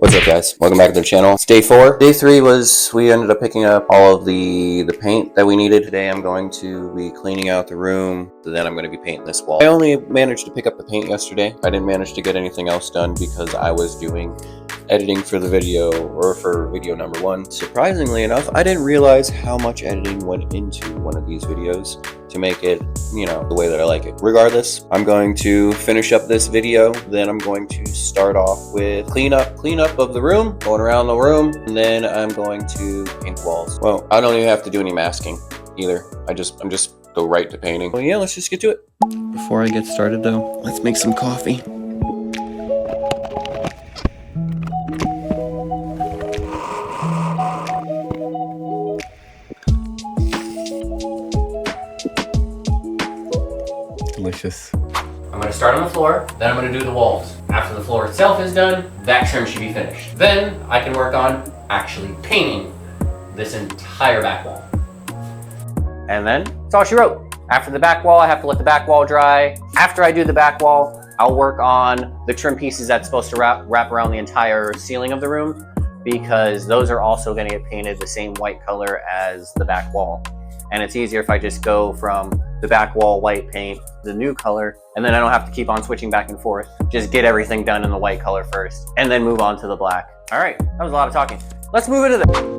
What's up, guys? Welcome back to the channel. It's day 4. Day 3 was we ended up picking up all of the paint that we needed. Today I'm going to be cleaning out the room, so then I'm going to be painting this wall. I only managed to pick up the paint yesterday. I didn't manage to get anything else done because I was doing editing for the video, or for video number 1. Surprisingly enough, I didn't realize how much editing went into one of these videos to make it, the way that I like it. Regardless, I'm going to finish up this video, then I'm going to start off with cleanup of the room, going around the room, and then I'm going to paint the walls. Well, I don't even have to do any masking either. I'm just go right to painting. Well, yeah, let's just get to it. Before I get started though, let's make some coffee. Delicious. I'm going to start on the floor, then I'm going to do the walls. After the floor itself is done, that trim should be finished. Then I can work on actually painting this entire back wall. And then that's all she wrote. After the back wall, I have to let the back wall dry. After I do the back wall, I'll work on the trim pieces that's supposed to wrap around the entire ceiling of the room, because those are also going to get painted the same white color as the back wall. And it's easier if I just go from the back wall white paint, the new color, and then I don't have to keep on switching back and forth. Just get everything done in the white color first, and then move on to the black. All right, that was a lot of talking. Let's move into the...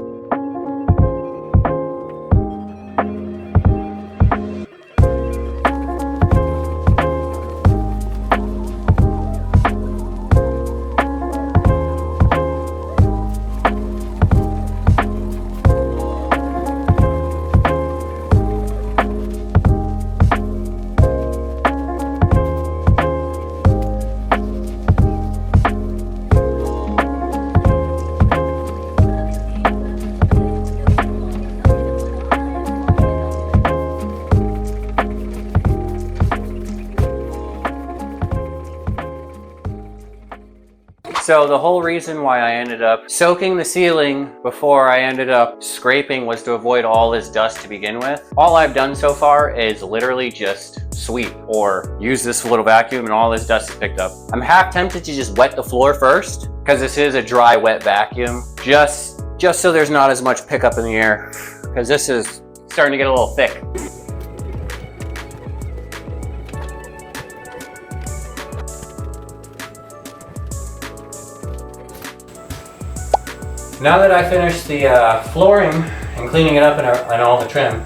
So the whole reason why I ended up soaking the ceiling before I ended up scraping was to avoid all this dust to begin with. All I've done so far is literally just sweep or use this little vacuum and all this dust is picked up. I'm half tempted to just wet the floor first, because this is a dry, wet vacuum, just so there's not as much pickup in the air, because this is starting to get a little thick. Now that I finished the flooring and cleaning it up and all the trim,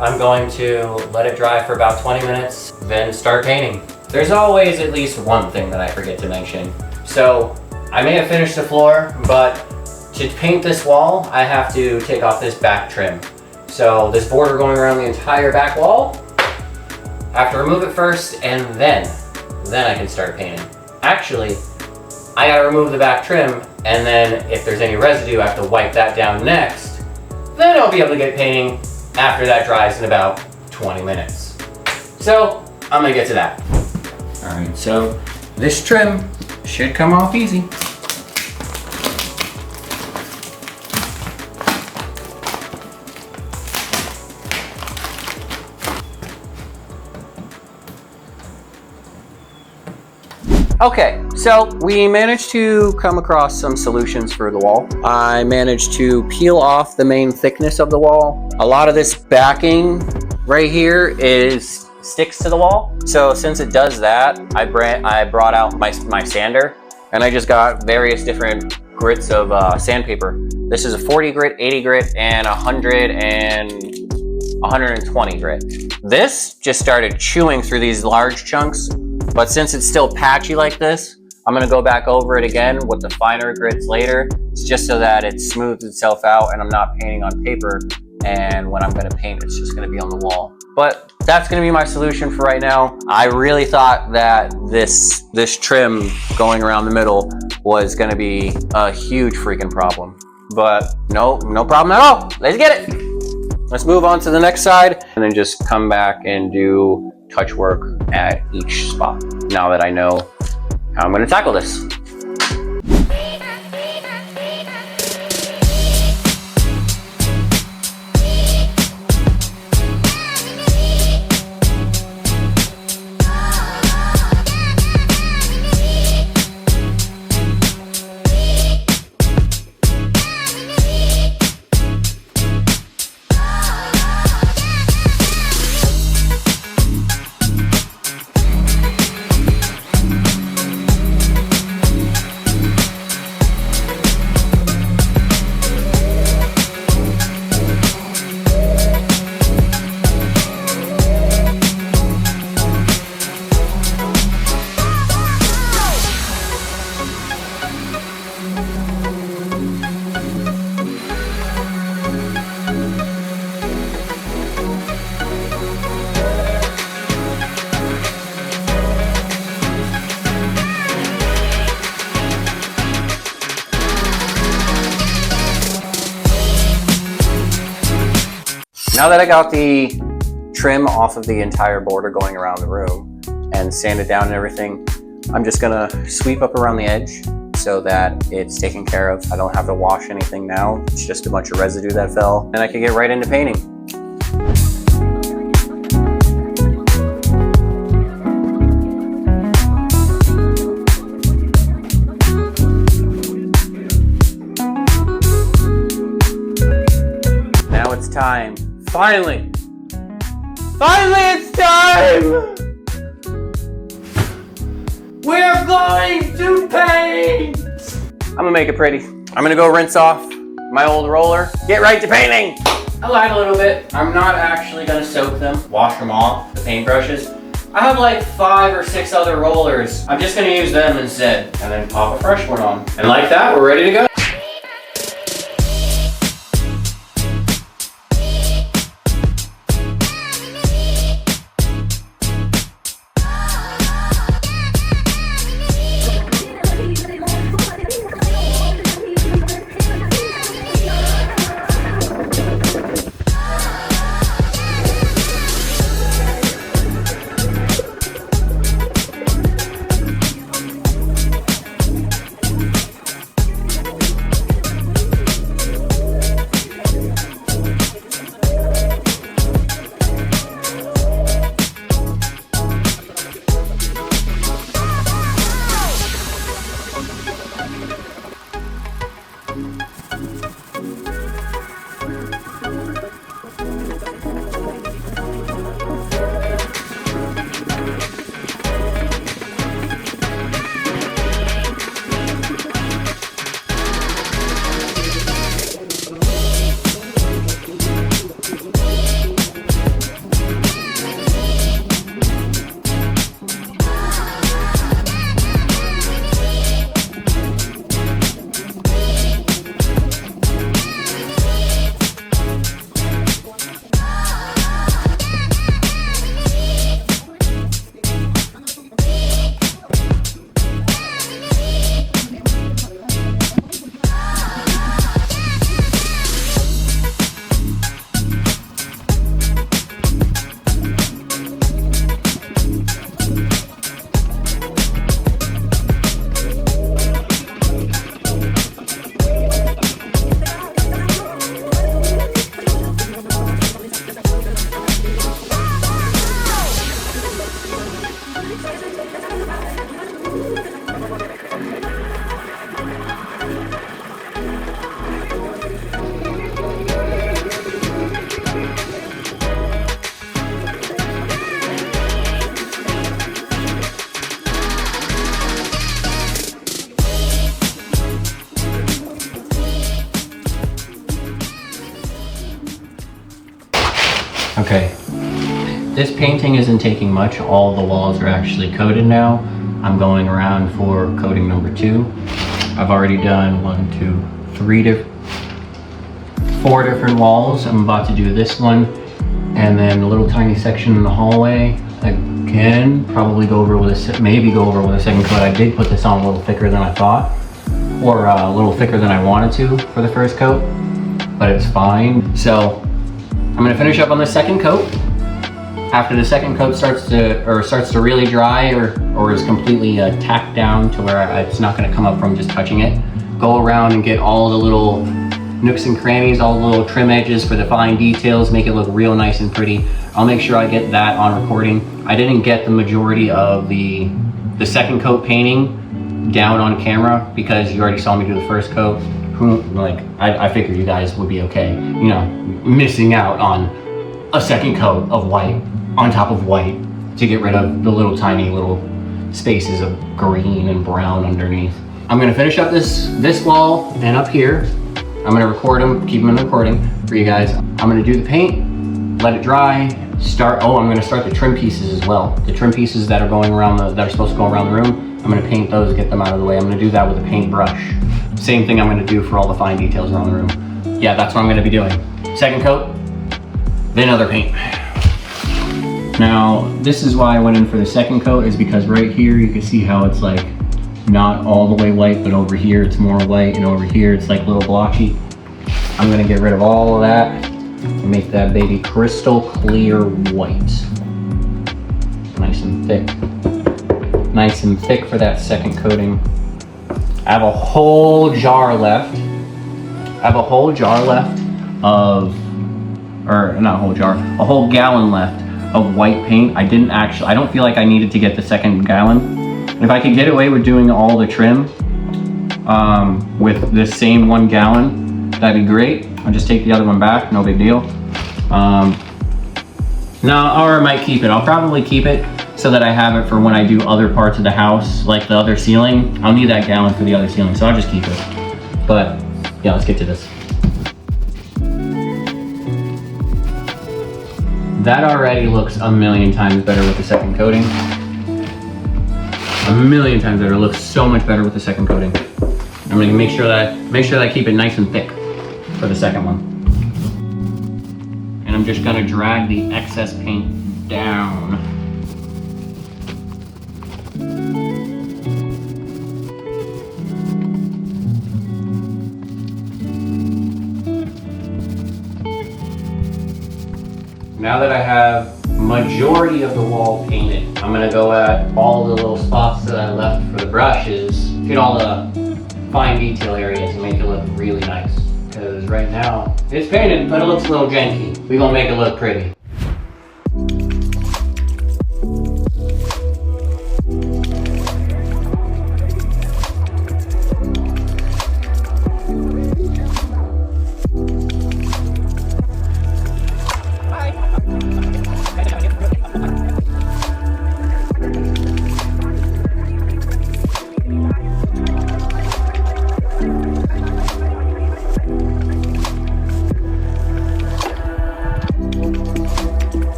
I'm going to let it dry for about 20 minutes, then start painting. There's always at least one thing that I forget to mention. So I may have finished the floor, but to paint this wall, I have to take off this back trim. So this border going around the entire back wall, I have to remove it first, and then I can start painting. Actually, I gotta remove the back trim, and then if there's any residue, I have to wipe that down next. Then I'll be able to get painting after that dries in about 20 minutes. So I'm gonna get to that. All right, so this trim should come off easy. Okay, so we managed to come across some solutions for the wall. I managed to peel off the main thickness of the wall. A lot of this backing right here sticks to the wall. So since it does that, I brought out my sander, and I just got various different grits of sandpaper. This is a 40 grit, 80 grit, and 120 grit. This just started chewing through these large chunks. But since it's still patchy like this, I'm gonna go back over it again with the finer grits later. It's just so that it smooths itself out and I'm not painting on paper. And when I'm gonna paint, it's just gonna be on the wall. But that's gonna be my solution for right now. I really thought that this trim going around the middle was gonna be a huge freaking problem. But no problem at all. Let's get it. Let's move on to the next side and then just come back and do touch work at each spot, now that I know how I'm going to tackle this. Now that I got the trim off of the entire border going around the room and sanded down and everything, I'm just gonna sweep up around the edge so that it's taken care of. I don't have to wash anything now. It's just a bunch of residue that fell, and I can get right into painting. Now it's time. Finally it's time! We're going to paint! I'm gonna make it pretty. I'm gonna go rinse off my old roller, get right to painting! I lied a little bit. I'm not actually gonna soak them, wash them off, the paintbrushes. I have like 5 or 6 other rollers. I'm just gonna use them instead, and then pop a fresh one on. And like that, we're ready to go. Okay, this painting isn't taking much. All the walls are actually coated now. I'm going around for coating number 2. I've already done 4 different walls. I'm about to do this one, and then a little tiny section in the hallway. Again, probably maybe go over with a second coat. I did put this on a little thicker than I thought, or a little thicker than I wanted to for the first coat, but it's fine. So I'm gonna finish up on the second coat. After the second coat starts to really dry or is completely tacked down to where it's not gonna come up from just touching it, go around and get all the little nooks and crannies, all the little trim edges for the fine details, make it look real nice and pretty. I'll make sure I get that on recording. I didn't get the majority of the second coat painting down on camera because you already saw me do the first coat. I figured you guys would be okay, you know, missing out on a second coat of white on top of white to get rid of the little tiny little spaces of green and brown underneath. I'm gonna finish up this wall and up here. I'm gonna record them, keep them in recording for you guys. I'm gonna do the paint, let it dry, I'm gonna start the trim pieces as well. The trim pieces that are going around that are supposed to go around the room, I'm gonna paint those, get them out of the way. I'm gonna do that with a paintbrush. Same thing I'm gonna do for all the fine details around the room. Yeah, that's what I'm gonna be doing. Second coat, then other paint. Now, this is why I went in for the second coat, is because right here you can see how it's like not all the way white, but over here it's more white, and over here it's like a little blotchy. I'm gonna get rid of all of that Make that baby crystal clear white. Nice and thick. Nice and thick for that second coating. I have a whole jar left. A whole gallon left of white paint. I don't feel like I needed to get the second gallon. If I could get away with doing all the trim with the same 1 gallon, that'd be great. I'll just take the other one back, no big deal. No, or I might keep it. I'll probably keep it so that I have it for when I do other parts of the house, like the other ceiling. I'll need that gallon for the other ceiling, so I'll just keep it. But yeah, let's get to this. That already looks a million times better with the second coating. A million times better. It looks so much better with the second coating. I'm gonna make sure that I keep it nice and thick for the second one. And I'm just gonna drag the excess paint down. Now that I have majority of the wall painted, I'm gonna go at all the little spots that I left for the brushes, get all the fine detail areas and make it look really nice. Because right now, it's painted, but it looks a little janky. We're gonna make it look pretty.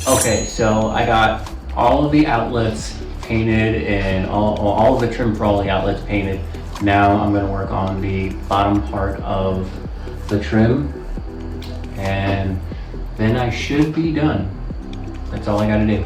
Okay, so I got all of the outlets painted and all of the trim for all the outlets painted. Now I'm going to work on the bottom part of the trim and then I should be done. That's all I got to do.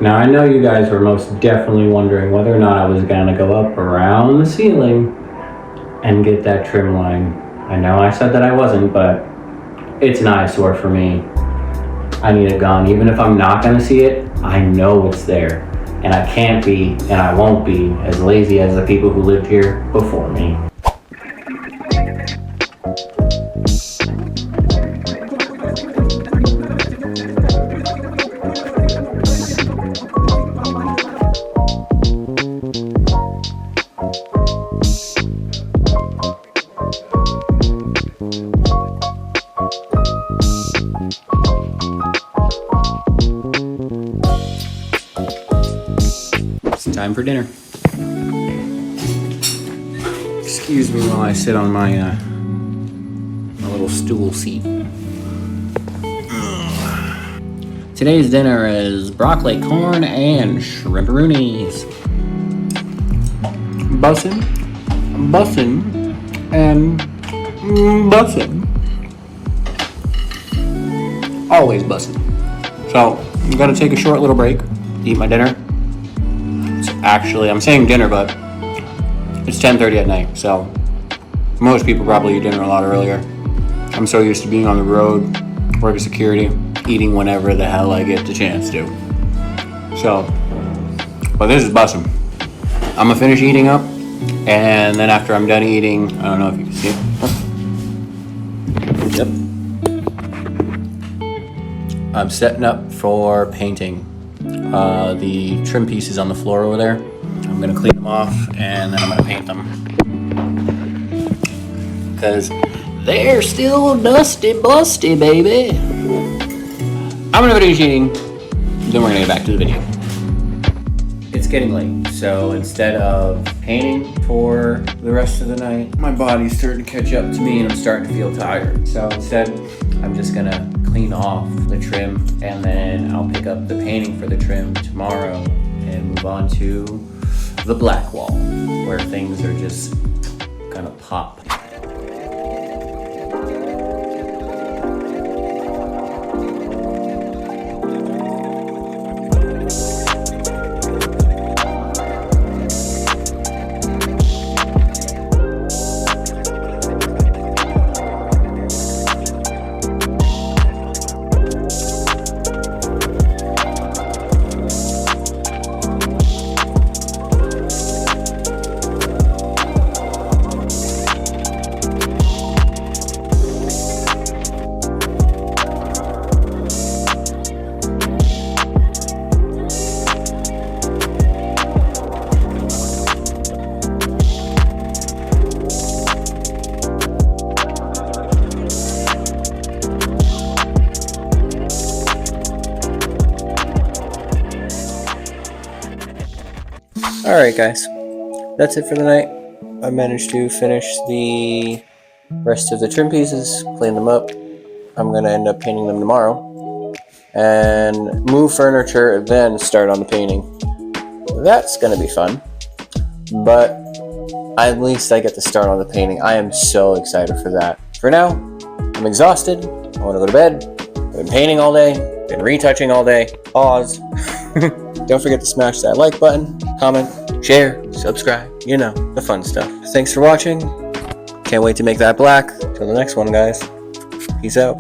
Now I know you guys were most definitely wondering whether or not I was gonna go up around the ceiling and get that trim line. I know I said that I wasn't, but it's an eyesore for me. I need it gone. Even if I'm not gonna see it, I know it's there. And I can't be, and I won't be, as lazy as the people who lived here before me. time for dinner. Excuse me while I sit on my little stool seat. Today's dinner is broccoli, corn, and shrimperoonies. Bussin', and bussin'. Always bussin'. So, I'm gonna take a short little break, eat my dinner. I'm saying dinner, but it's 10:30 at night, so most people probably eat dinner a lot earlier. I'm so used to being on the road, working security, eating whenever the hell I get the chance to. So, but this is bussin'. I'm gonna finish eating up, and then after I'm done eating, I don't know if you can see it. Yep. I'm setting up for painting the trim pieces on the floor over there. I'm gonna clean them off, and then I'm gonna paint them. Because they're still dusty busty, baby. I'm gonna finish eating, then we're gonna get back to the video. It's getting late, so instead of painting for the rest of the night, my body's starting to catch up to me and I'm starting to feel tired. So instead, I'm just gonna clean off the trim, and then I'll pick up the painting for the trim tomorrow and move on to the black wall, where things are just gonna pop. Alright guys, that's it for the night. I managed to finish the rest of the trim pieces, clean them up. I'm going to end up painting them tomorrow. And move furniture, then start on the painting. That's going to be fun. But at least I get to start on the painting. I am so excited for that. For now, I'm exhausted. I want to go to bed. I've been painting all day. Been retouching all day. Pause. Don't forget to smash that like button, comment, share, subscribe, you know, the fun stuff. Thanks for watching. Can't wait to make that black. Till the next one, guys. Peace out.